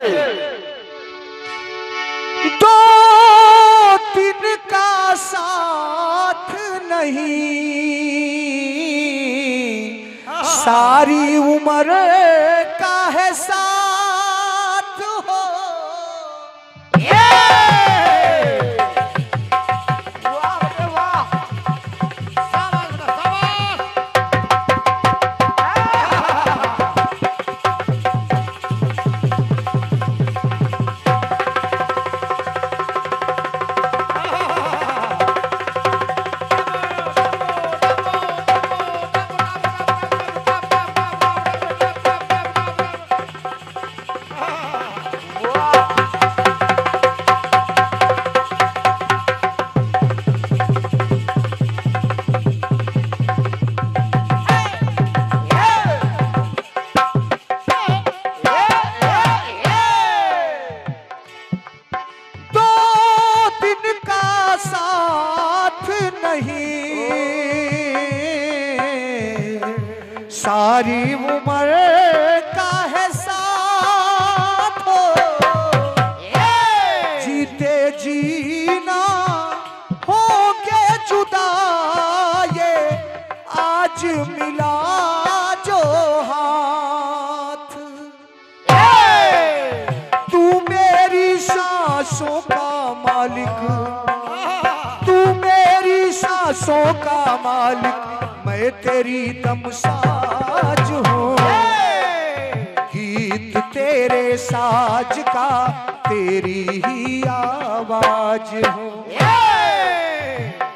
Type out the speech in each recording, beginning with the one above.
दो दिन का साथ नहीं, सारी उम्र का है साथ हो। सारी उम्र का है साथ हो। जीते जीना होंगे जुदा, ये आज मिला जो हाथ। तू मेरी सांसों का मालिक, तू मेरी सांसों का मालिक, मैं तेरी दमसाज हूँ। गीत तेरे साज का, तेरी ही आवाज हूँ।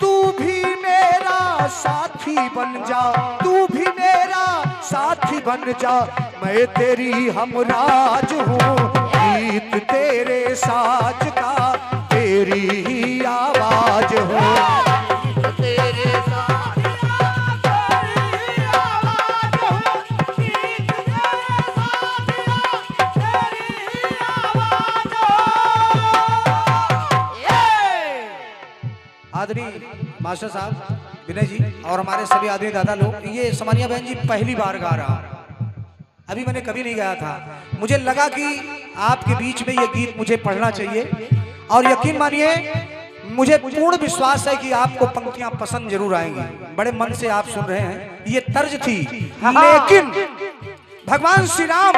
तू भी मेरा साथी बन जा, तू भी मेरा साथी बन जा, मैं तेरी हमराज हूँ। गीत तेरे साज का, तेरी ही आवाज हूँ। आदरणीय मास्टर साहब विनय जी और हमारे सभी आदरणीय दादा लोग, ये समानिया बहन जी पहली बार गा रहा। अभी मैंने कभी नहीं गाया था। मुझे लगा कि आपके बीच में ये गीत मुझे पढ़ना चाहिए और यकीन मानिए मुझे पूर्ण विश्वास है कि आपको पंक्तियां पसंद जरूर आएंगी। बड़े मन से आप सुन रहे हैं, ये तर्ज थी। लेकिन भगवान श्री राम,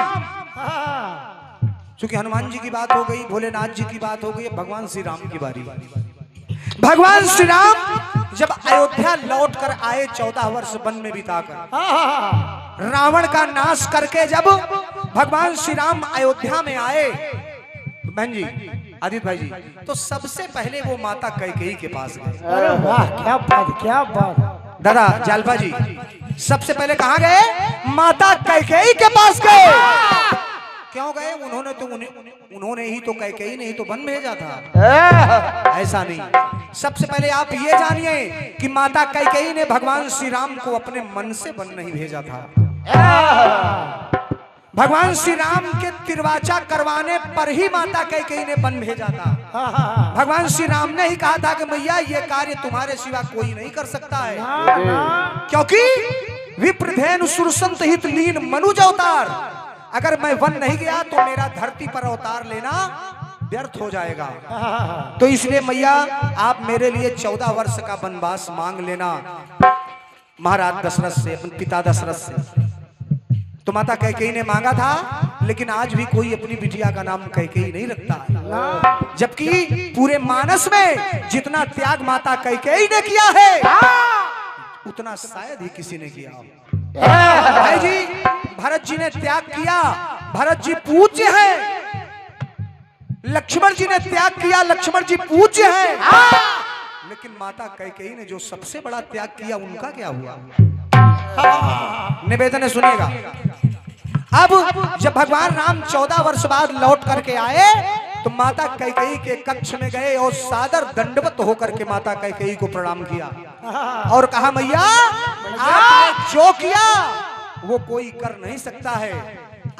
चूंकि हनुमान जी की बात हो गई, भोलेनाथ जी की बात हो गई, भगवान श्री राम की बारी। भगवान श्री राम जब अयोध्या लौट कर आए 14 वर्ष वन में बिताकर, रावण का नाश करके जब भगवान श्री राम अयोध्या में आए, बहन जी आदित्य भाई जी, तो सबसे पहले वो माता कैकेयी के पास गए। अरे वाह, क्या बात, क्या बात। दादा जालपा जी सबसे पहले कहाँ गए? माता कैकेयी के पास गए। क्यों गए? उन्होंने ही तो कैकेयी ने ही तो वन भेजा था। ऐसा नहीं, सबसे पहले आप ये जानिए कि माता कैकेयी ने भगवान श्री राम को अपने मन से वन नहीं भेजा था। भगवान श्री राम के तिरवाचा करवाने पर ही माता कैकेयी ने वन भेजा था। भगवान श्री राम ने ही कहा था कि मैया ये कार्य तुम्हारे सिवा कोई नहीं कर सकता है, क्योंकि विप्रधेनु सुरसंत हित लीन मनुज अवतार, अगर मैं वन नहीं गया तो मेरा धरती पर अवतार लेना व्यर्थ हो जाएगा। तो इसलिए मैया आप मेरे लिए 14 वर्ष का वनवास मांग लेना महाराज दशरथ से, अपने पिता दशरथ से। तो माता कैकेयी ने मांगा था, लेकिन आज भी कोई अपनी बिटिया का नाम कैकेयी नहीं रखता है, जबकि पूरे मानस में जितना त्याग माता कैकेयी ने किया है उतना शायद ही किसी ने किया हो। भाई जी भरत जी ने त्याग किया, भरत जी पूज्य हैं। लक्ष्मण जी ने त्याग किया, लक्ष्मण जी पूज्य हैं। लेकिन माता कैकेयी ने जो सबसे बड़ा त्याग किया, उनका क्या हुआ? निवेदन है, सुनिएगा। अब जब भगवान राम 14 वर्ष बाद लौट करके आए तो माता कैकेयी के कक्ष में गए और सादर दंडवत होकर के माता कैकेयी को प्रणाम किया और कहा मैया आपने जो किया वो कोई कर नहीं सकता है।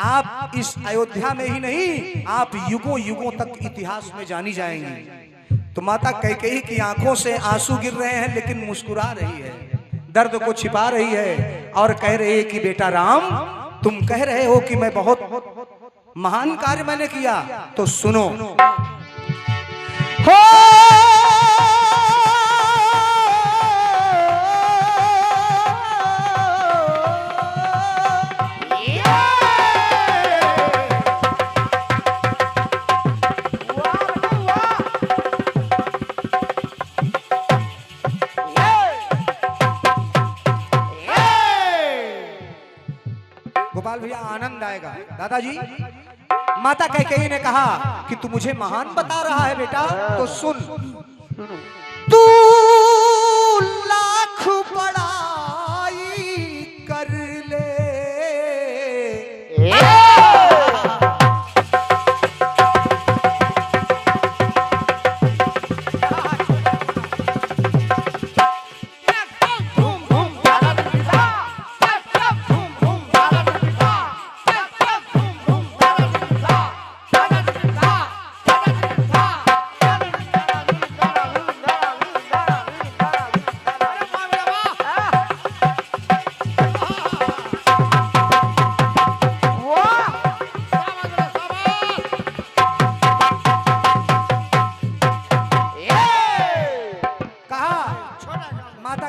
आप इस अयोध्या में ही नहीं, आप युगों युगों तक इतिहास में जानी जाएंगी। तो माता कैकेयी की आंखों से आंसू गिर रहे हैं, लेकिन मुस्कुरा रही है, दर्द को छिपा रही है और कह रही है कि बेटा राम, तुम कह रहे हो कि मैं बहुत महान कार्य मैंने किया तो सुनो। हो गोपाल भैया आनंद आएगा। दादाजी, माता कैकेयी ने कहा कि तू मुझे महान बता रहा है बेटा, तो सुन। तू लाख बड़ाई कर ले,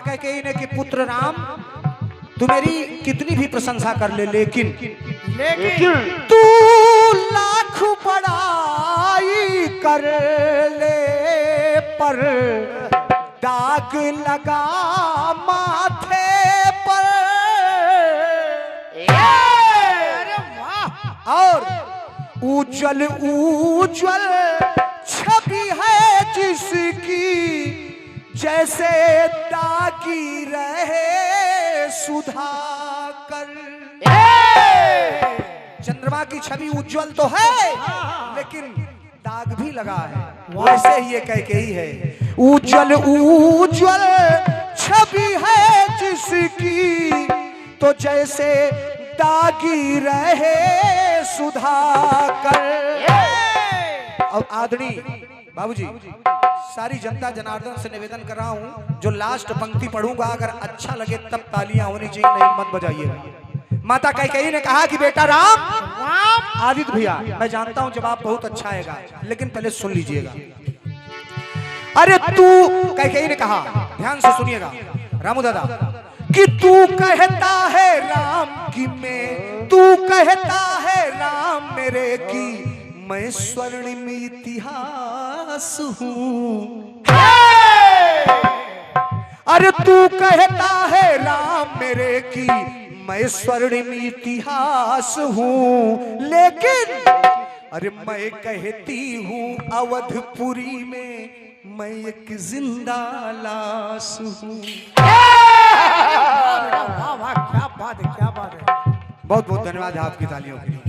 कैकेयी ने कि पुत्र राम, तू मेरी कितनी भी प्रशंसा कर ले, लेकिन तू लाख बड़ाई कर ले, पर दाग लगा माथे पर, और उज्जवल उज्जवल छवि है जिसकी, जैसे दागी रहे सुधाकर। चंद्रमा की छवि उज्जवल तो है, लेकिन दाग भी लगा है। वैसे ही ये कैकेयी है, उज्जवल उज्जवल छवि है जिसकी, तो जैसे दागी रहे सुधाकर। अब आदरणीय बाबूजी, सारी जनता जनार्दन से निवेदन कर रहा हूं, जो लास्ट पंक्ति पढ़ूंगा अगर अच्छा लगे तब तालियां होनी चाहिए, नहीं मत बजाइएगा। माता कैकेयी ने कहा कि बेटा राम, आदित्य भैया मैं जानता हूं जवाब बहुत अच्छा आएगा, लेकिन पहले सुन लीजिएगा। अरे तू, कैकेयी ने कहा, ध्यान से सुनिएगा रामू दादा, कि तू कहता है राम की मैं, तू कहता है राम मेरे की मैं स्वर्णिम इतिहास हूँ। अरे तू कहता है राम मेरे की मैं स्वर्णिम इतिहास हूँ, लेकिन अरे मैं कहती हूँ अवधपुरी में मैं एक जिंदा लाश हूँ। क्या बात है, क्या बात है। बहुत बहुत धन्यवाद आपकी तालियों के लिए।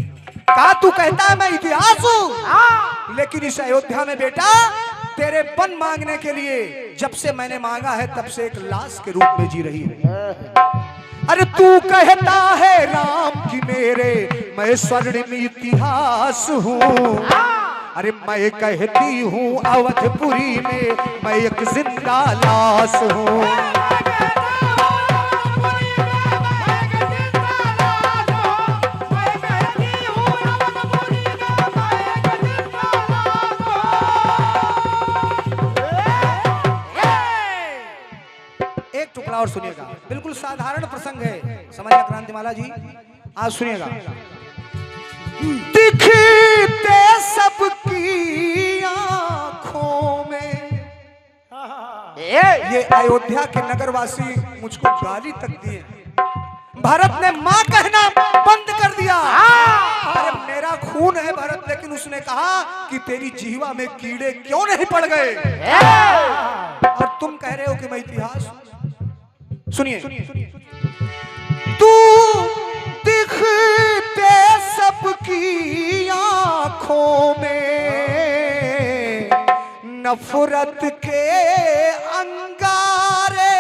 कहा तू कहता है मैं इतिहास हूँ, लेकिन इस अयोध्या में बेटा तेरे बन मांगने के लिए जब से मैंने मांगा है तब से एक लाश के रूप में जी रही है। अरे तू कहता है राम की मेरे मैं स्वर्णिम इतिहास हूँ, अरे मैं कहती हूँ अवधपुरी में मैं एक जिंदा लाश हूँ। और सुनिएगा, बिल्कुल साधारण प्रसंग है, समझिए क्रांतिमाला जी, आज सुनिएगा। दिखते सबकी आंखों में, ये अयोध्या के नगरवासी मुझको गाली तक दिए। भरत ने मां कहना बंद कर दिया। अरे मेरा खून है भरत, लेकिन उसने कहा कि तेरी जीवा में कीड़े क्यों नहीं पड़ गए, और तुम कह रहे हो कि मैं इतिहास। सुनिए, तू दिखते सबकी आंखों में नफरत के अंगारे,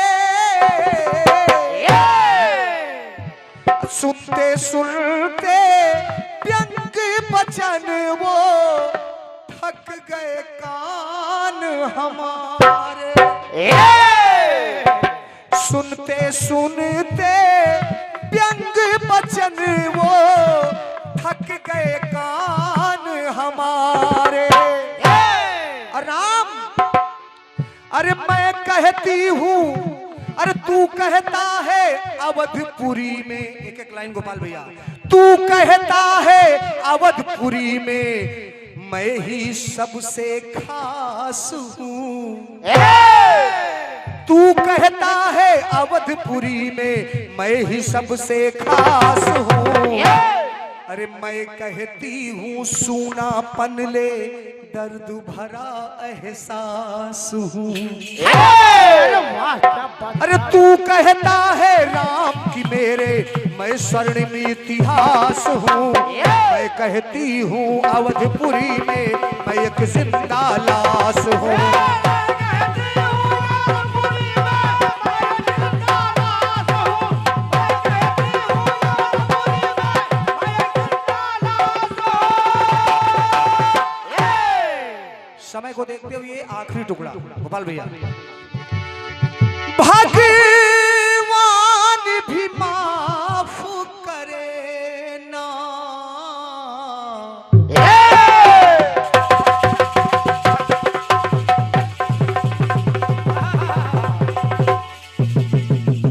सुनते सुनते व्यंग बचन वो थक गए कान हमारे। सुनते सुनते व्यंग बचन वो थक गए कान अरे मैं कहती हूँ, अरे तू कहता है अवधपुरी में, एक एक लाइन गोपाल भैया, तू कहता है अवधपुरी में मैं ही सबसे खास हूँ। तू कहता है अवधपुरी में मैं ही सबसे खास हूँ। अरे मैं कहती हूँ सूनापन ले दर्द भरा एहसास हूँ। अरे तू कहता है राम की मेरे मैं स्वर्णिम इतिहास हूँ। मैं कहती हूँ अवधपुरी में मैं एक जिंदा लाश हूँ। समय को देखते हुए आखिरी टुकड़ा गोपाल भैया। भगवान भी माफ करे ना,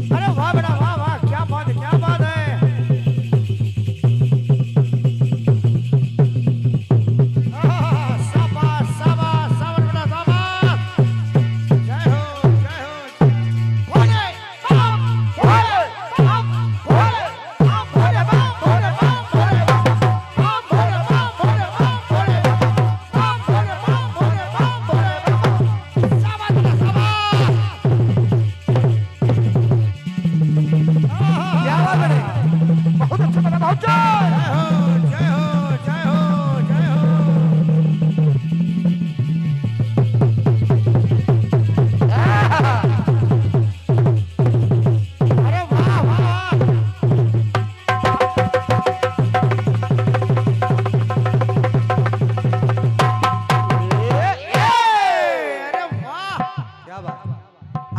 अरे वाह बेटा वाह वाह, क्या बात है, क्या बात है।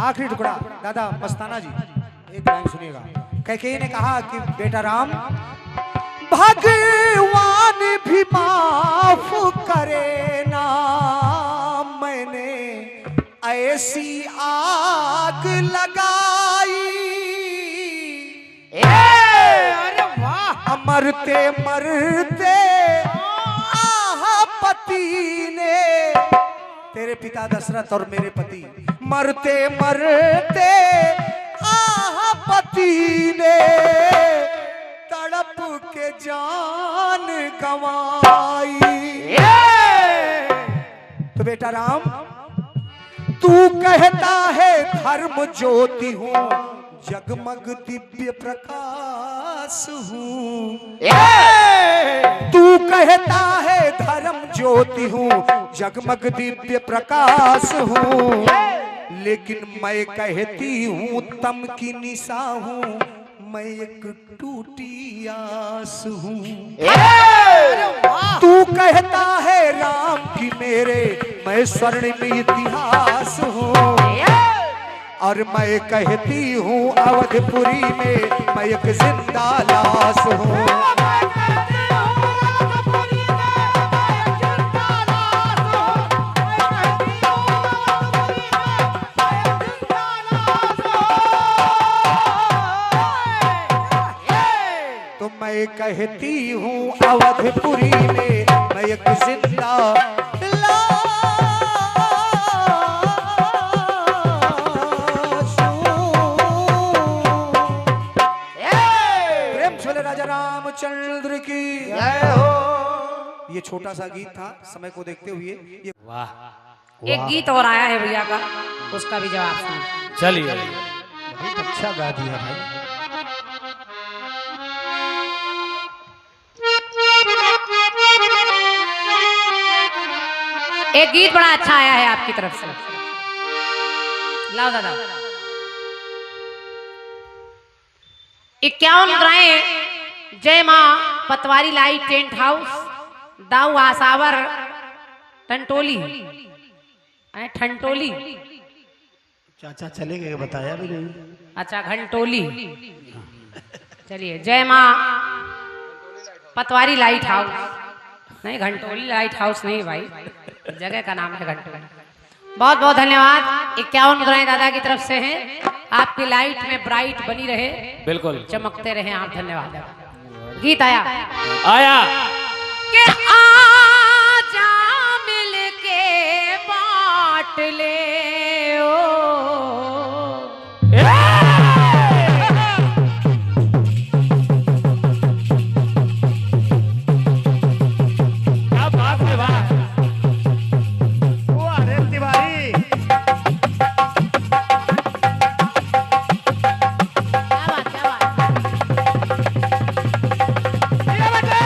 आखिरी टुकड़ा दादा मस्ताना जी, एक लाइन सुनिएगा। कैकेयी ने कहा कि बेटा राम, भगवान भी माफ करे ना, मैंने ऐसी आग लगाई, अरे वाह, मरते मरते आहा पति ने, तेरे पिता दशरथ और मेरे पति मरते मरते आहा पति ने तड़प के जान गंवाई। तो बेटा राम, तू कहता है धर्म ज्योति हूँ, जगमग दिव्य प्रकाश हूँ। तू कहता है धर्म ज्योति हूँ, जगमग दिव्य प्रकाश हूँ, लेकिन मैं कहती हूँ तम की निशा हूँ, मैं एक टूटी आस हूँ। तू कहता है राम की मेरे मैं स्वर्णिम इतिहास हूँ, और मैं कहती हूँ अवधपुरी में मैं एक जिंदा लाश हूँ। तो मैं कहती हूँ अवधपुरी में मैं एक जिंदा राजा रामचंद्र की जय हो। ये छोटा सा गीत था, समय को देखते हुए ये वाह, एक गीत और आया है भैया का, उसका भी जवाब सुनो। चलिए, बहुत अच्छा गा दिया भाई। एक गीत बड़ा अच्छा आया है आपकी तरफ से, लाओ दादा। 51 ग्राएं जय मां पतवारी लाई टेंट हाउस दाऊ आसावर टंटोली ठंटोली, चाचा चले गए, बताया भी नहीं। अच्छा घंटोली, चलिए जय मां पतवारी लाइट हाउस, नहीं घंटोली लाइट हाउस नहीं भाई, जगह का नाम है घंटोली। बहुत बहुत धन्यवाद। 51 मुद्राएं दादा की तरफ से हैं। आपकी लाइट में ब्राइट बनी रहे, बिल्कुल चमकते रहे आप। धन्यवाद। गीत आया कि आजा मिल के बांट ले ओ। क्या बात है वाह। वो अरे तिवारी क्या बात क्या बात। ये बटे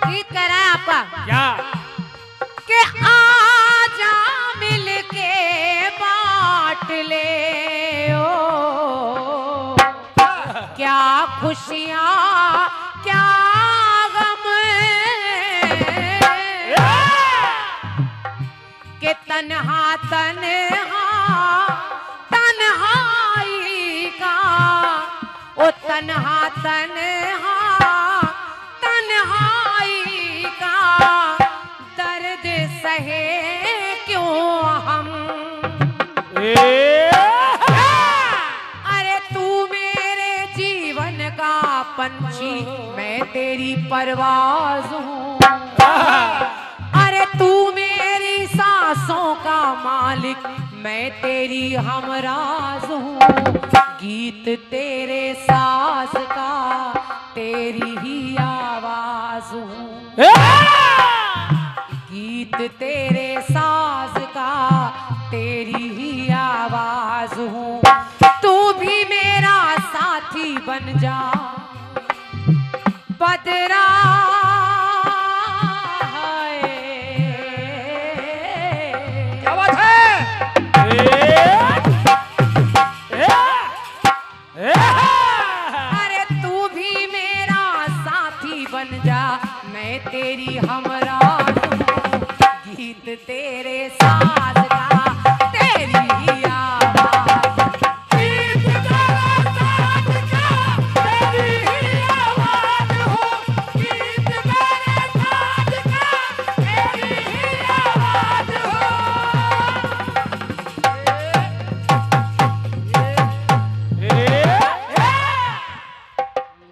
गीत कह रहा है आपका क्या कि आजा मिल के बांट ले ओ। क्या खुशियाँ क्या गम कि तन्हा तन्हा तन्हाई का ओ तन्हा तन्हा तन्हाई का दर्द सहे क्यों हम। अरे तू मेरे जीवन का पंछी मैं तेरी परवाज हूँ। अरे तू मेरी सांसों का मालिक मैं तेरी हमराज हूँ। गीत तेरे साज का तेरी ही आवाज हूँ। गीत तेरे साज का तेरी ही आवाज हूँ। तू भी मेरा साथी बन जा बदरा क्या बात है अरे तू भी मेरा साथी बन जा मैं तेरी हमराज हूँ। गीत तेरे साज का तेरी ही आवाज। गीत तेरे साज का तेरी ही आवाज हूँ। गीत तेरे साज का तेरी ही आवाज हूँ।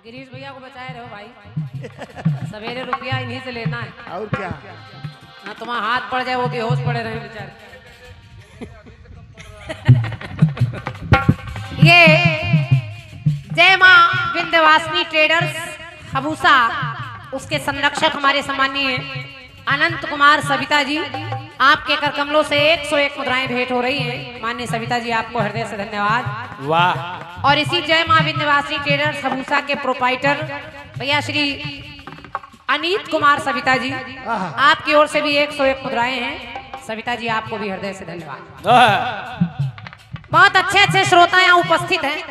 गिरीश भैया को बचाए रहो भाई। सवेरे रुपया इन्हीं से लेना है और क्या ना तुम्हारा हाथ पड़ जाए वो बेहोश पड़े रहे बेचारे। ये जय मां विंध्यवासिनी ट्रेडर्स हबूसा, उसके संरक्षक हमारे सम्मानीय अनंत कुमार सविता जी, आपके कर कमलों से 101 मुद्राएं भेंट हो रही हैं। माननीय सविता जी आपको हृदय से धन्यवाद। वाह। और इसी जय मां विंध्यवासिनी ट्रेडर्स हबूसा के प्रोपाइटर भैया श्री अनीत कुमार सविता जी, आपकी ओर से भी 101 मुद्राएं हैं। सविता जी आपको भी हृदय से धन्यवाद। बहुत अच्छे अच्छे श्रोता यहाँ उपस्थित हैं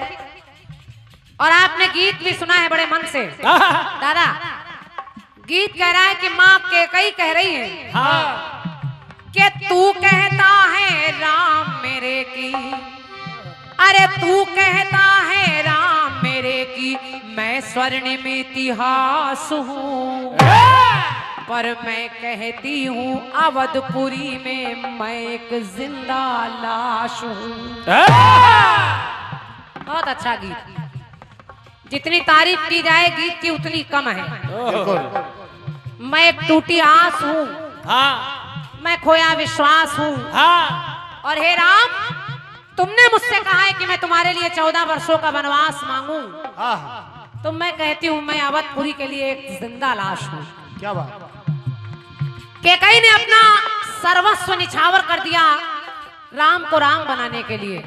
और आपने गीत भी सुना है बड़े मन से। दादा गीत कह रहा है कि माँ के कई कह रही है कि तू कहता है राम मेरे की, अरे तू कहता है राम मेरे की मैं स्वर्णिम इतिहास हूँ, पर मैं कहती हूँ अवधपुरी में मैं एक जिंदा लाश हूँ। बहुत अच्छा गीत, जितनी तारीफ की जाए गीत की उतनी कम है। मैं एक टूटी आस हूँ, मैं खोया विश्वास हूँ। और हे राम तुमने मुझसे कहा है कि मैं तुम्हारे लिए 14 वर्षों का वनवास मांगू, तो मैं कहती हूँ मैं अवधपुरी के लिए एक जिंदा लाश हूँ। क्या बात कैकेयी ने अपना सर्वस्व निछावर कर दिया राम को राम बनाने के लिए।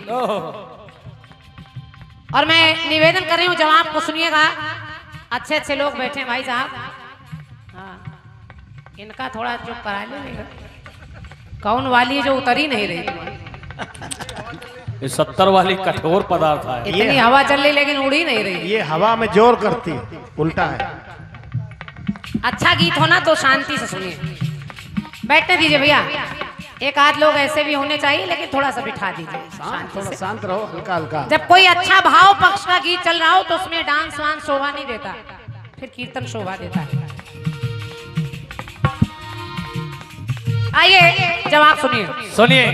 और मैं निवेदन कर रही हूँ जवाब को सुनिएगा। अच्छे अच्छे लोग बैठे हैं भाई साहब, हाँ इनका थोड़ा चुप करा लेगा। कौन वाली है जो उतर ही नहीं रही? ये 70 वाली कठोर पदार्थ है। इतनी हवा चल रही लेकिन उड़ ही नहीं रही। ये हवा में जोर करती है, उल्टा है। अच्छा गीत होना तो शांति से सुनिए। बैठने दीजिए भैया। एक आध लोग ऐसे भी होने चाहिए, लेकिन थोड़ा सा बिठा दीजिए शांत, शांति थोड़ा से। शांत रहो, हल्का हल्का। जब कोई अच्छा भाव पक्ष का गीत चल रहा हो तो उसमें डांस वांस शोभा नहीं देता, फिर कीर्तन शोभा देता है। आइए जवाब सुनिए। सुनिए।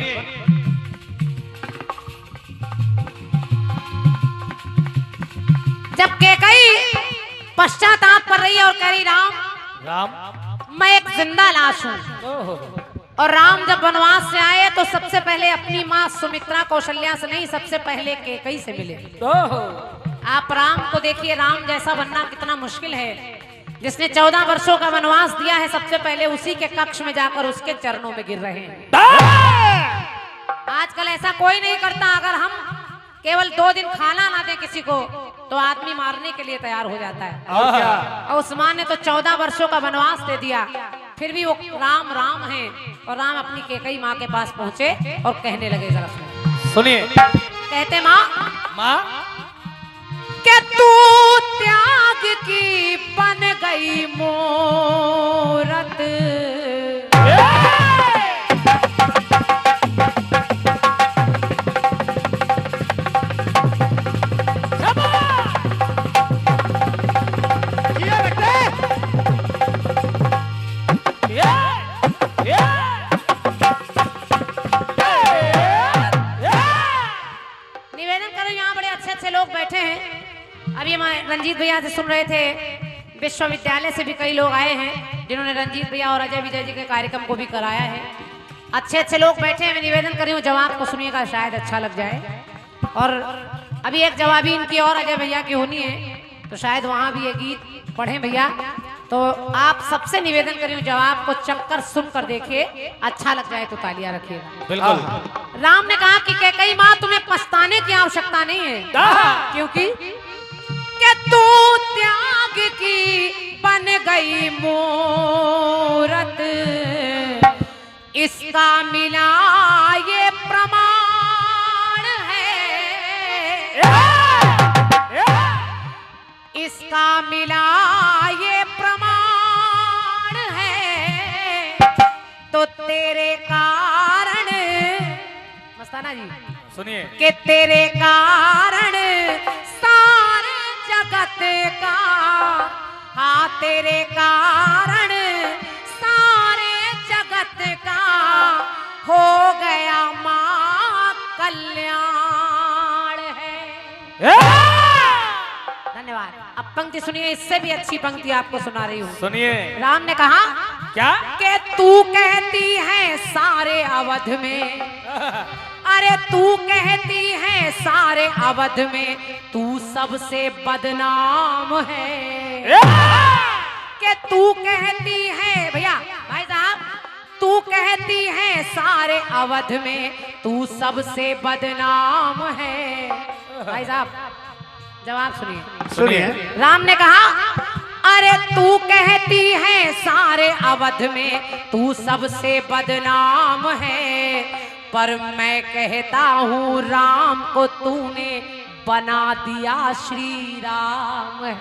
जब कैकई पश्चाताप कर रही है और कह रही राम राम मैं एक जिंदा लाश हूँ, और राम जब वनवास से आए तो सबसे पहले अपनी माँ सुमित्रा कौशल्या से नहीं, सबसे पहले कैकई से मिले। आप राम को देखिए, राम जैसा बनना कितना मुश्किल है। जिसने 14 वर्षों का वनवास दिया है, सबसे पहले उसी के कक्ष में जाकर उसके चरणों में गिर रहे हैं। आजकल ऐसा कोई नहीं करता। अगर हम केवल 2 दिन खाना ना दे किसी को तो आदमी मारने के लिए तैयार हो जाता है। और क्या? और उस्मान ने तो 14 वर्षों का वनवास दे दिया, फिर भी वो राम राम है। और राम अपनी कैकई माँ के पास पहुंचे और कहने लगे, जरा सुनिए। कहते माँ माँ कि तू त्याग की बन गई मूरत, अभी हम रंजीत भैया से सुन रहे थे, विश्वविद्यालय से भी कई लोग आए हैं जिन्होंने रंजीत भैया और अजय विजय जी के कार्यक्रम को भी कराया है। अच्छे अच्छे लोग बैठे हैं। मैं निवेदन कर रही हूँ जवाब को सुनिएगा, शायद अच्छा लग जाए। और अभी एक जवाबी इनकी और अजय भैया की होनी है, तो शायद वहाँ भी ये गीत पढ़ें भैया। तो आप सबसे निवेदन कर रही हूँ जवाब को चक्कर सुनकर देखिए, अच्छा लग जाए तो तालियां रखिएगा। बिल्कुल। राम ने कहा कि कैकई माँ तुम्हें पछताने की आवश्यकता नहीं है, क्योंकि कि तू त्याग की बन गई मूरत, इसका मिला ये प्रमाण है, इसका मिला ये प्रमाण है, तो तेरे कारण मस्ताना जी सुनिए कि तेरे कारण सारे जगत का, हाँ तेरे कारण सारे जगत का हो गया माँ कल्याण है। धन्यवाद। अब पंक्ति सुनिए, इससे भी अच्छी पंक्ति आपको सुना रही हूँ। सुनिए। राम ने कहा क्या कि तू कहती है सारे अवध में, अरे तू कहती है सारे अवध में तू सबसे बदनाम है, कि तू कहती है भैया भाई साहब, तू कहती है सारे अवध में तू सबसे बदनाम है। भाई साहब जवाब सुनिए। सुनिए। राम ने कहा अरे तू कहती है सारे अवध में तू सबसे बदनाम है, पर मैं कहता हूँ राम को तूने बना दिया श्री राम है।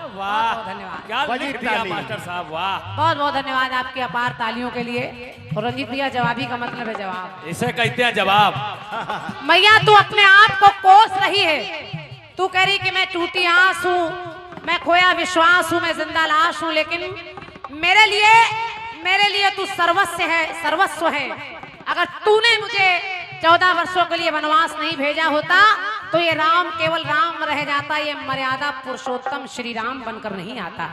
वाह, धन्यवाद। क्या बड़ी लिख दिया ताली। मास्टर साहब, वाह। बहुत बहुत धन्यवाद आपकी अपार तालियों के लिए। और रंजीत भैया जवाबी का मतलब है जवाब। इसे कहते हैं जवाब। मैया तू अपने आप को कोस रही है, तू कह रही कि मैं टूटी आंस हूँ, मैं खोया विश्वास हूँ, मैं जिंदा लाश हूँ, लेकिन मेरे लिए तू सर्वस्व है। अगर तूने मुझे 14 वर्षों के लिए वनवास नहीं भेजा होता तो ये राम केवल राम रह जाता, ये मर्यादा पुरुषोत्तम श्री राम बनकर नहीं आता।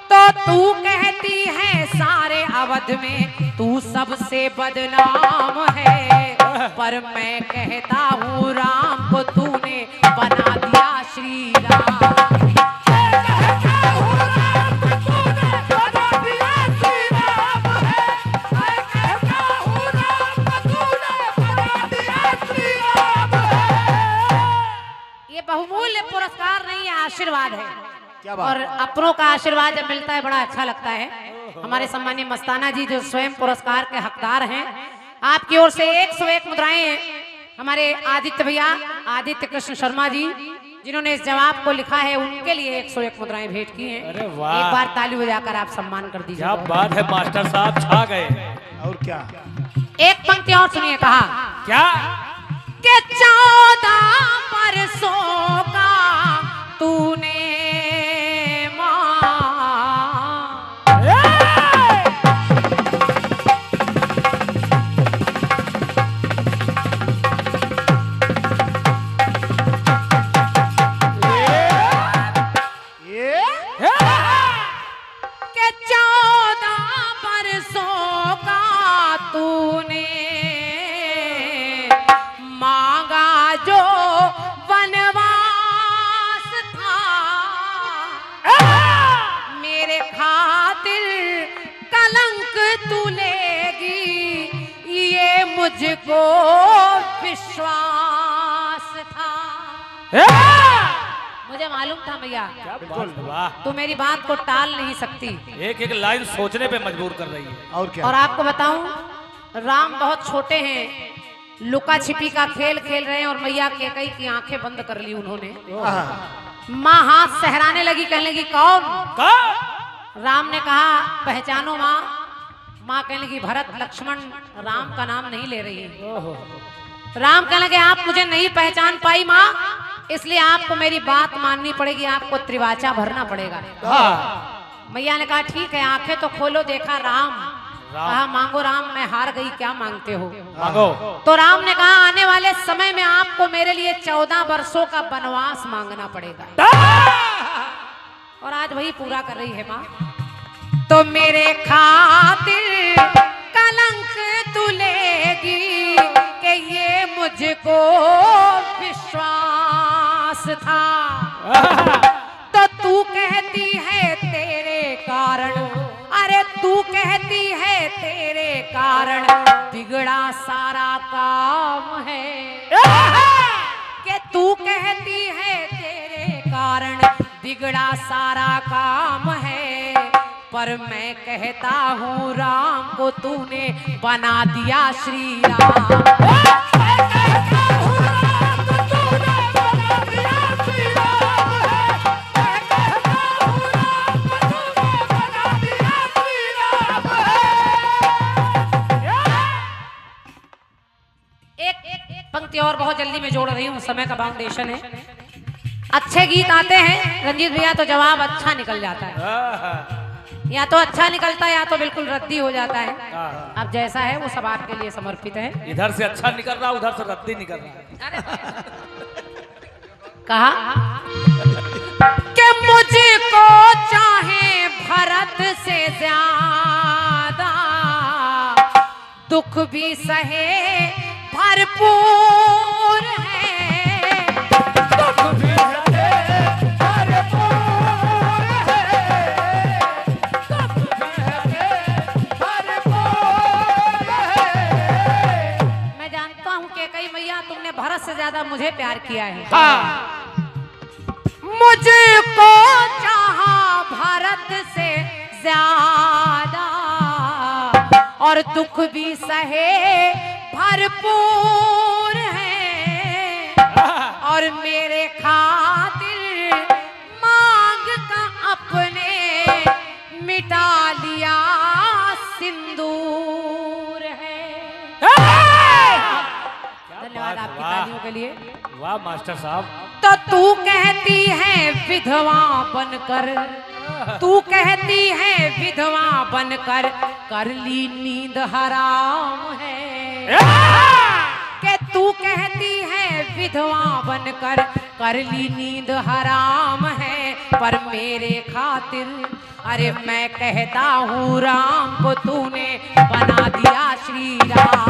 तो तू कहती है सारे अवध में तू सबसे बदनाम है, पर मैं कहता हूँ राम को तूने बना दिया श्री राम। बहुमूल्य पुरस्कार नहीं है, आशीर्वाद है। क्या बात? और अपनों का आशीर्वाद जब मिलता है बड़ा अच्छा लगता है। हमारे सम्मानीय मस्ताना जी जो स्वयं पुरस्कार के हकदार हैं, आपकी ओर से 101 मुद्राएं हमारे आदित्य भैया, आदित्य कृष्ण शर्मा जी, जिन्होंने इस जवाब को लिखा है उनके लिए 101 मुद्राएं भेंट की हैं। अरे वाह। एक बार ताली बजाकर आप सम्मान कर दीजिए। क्या बात है मास्टर साहब, छा गए। और क्या? एक पंक्ति और सुनिए, कहा क्या कि 14 बरसों का तूने मुझको विश्वास था। मुझे मालूम था भैया, वाह, तू मेरी बात को टाल नहीं सकती। एक एक लाइन सोचने पे मजबूर कर रही है। और क्या? और आपको बताऊं, राम बहुत छोटे हैं, लुका छिपी का खेल खेल रहे हैं और मैया केकई की आंखें बंद कर ली उन्होंने। माँ हाथ सहराने लगी, कहने लगी कौन? राम ने कहा पहचानो माँ। माँ कहने लगी भरत लक्ष्मण, राम का नाम नहीं ले रही है। राम कहने लगे आप मुझे नहीं पहचान पाई माँ, इसलिए आपको मेरी बात माननी पड़ेगी, आपको त्रिवाचा भरना पड़ेगा। मैया ने कहा ठीक है, आंखें तो खोलो। देखा राम, कहा मांगो राम, मैं हार गई, क्या मांगते हो मांगो। तो राम ने कहा आने वाले समय में आपको मेरे लिए 14 वर्षों का वनवास मांगना पड़ेगा। और आज वही पूरा कर रही है माँ। तो मेरे खातिर कलंक तू लेगी कि ये मुझको विश्वास था। तो तू कहती है तेरे कारण, अरे तू कहती है तेरे कारण बिगड़ा सारा काम है। कि तू कहती है तेरे कारण बिगड़ा सारा काम है, पर मैं कहता हूँ राम को तूने बना दिया श्री राम। एक पंक्ति और बहुत जल्दी में जोड़ रही हूँ, समय का बाउंडेशन है। अच्छे गीत आते हैं रंजीत भैया तो जवाब अच्छा निकल जाता है, या तो अच्छा निकलता है या तो बिल्कुल रद्दी हो जाता है। अब जैसा है वो सब आपके लिए समर्पित है। इधर से अच्छा निकल रहा, उधर से रद्दी निकल रहा। कहा कि मुझको चाहे भरत से ज्यादा, दुख भी सहे भरपूर है। दुख भी भरत से ज्यादा मुझे प्यार किया है। मुझको चाहा भरत से ज्यादा और दुख भी सहे भरपूर है, और मेरे खातिर मांग का अपने मिटा लिया सिंदूर है। धन्यवाद आपकी तालियों के लिए। वाह मास्टर साहब। तो तू कहती है विधवा बनकर, तू कहती है विधवा बनकर कर ली नींद हराम है। कि तू कहती है विधवा बनकर कर ली नींद हराम है, पर मेरे खातिर अरे मैं कहता हूँ राम को तूने बना दिया श्री राम।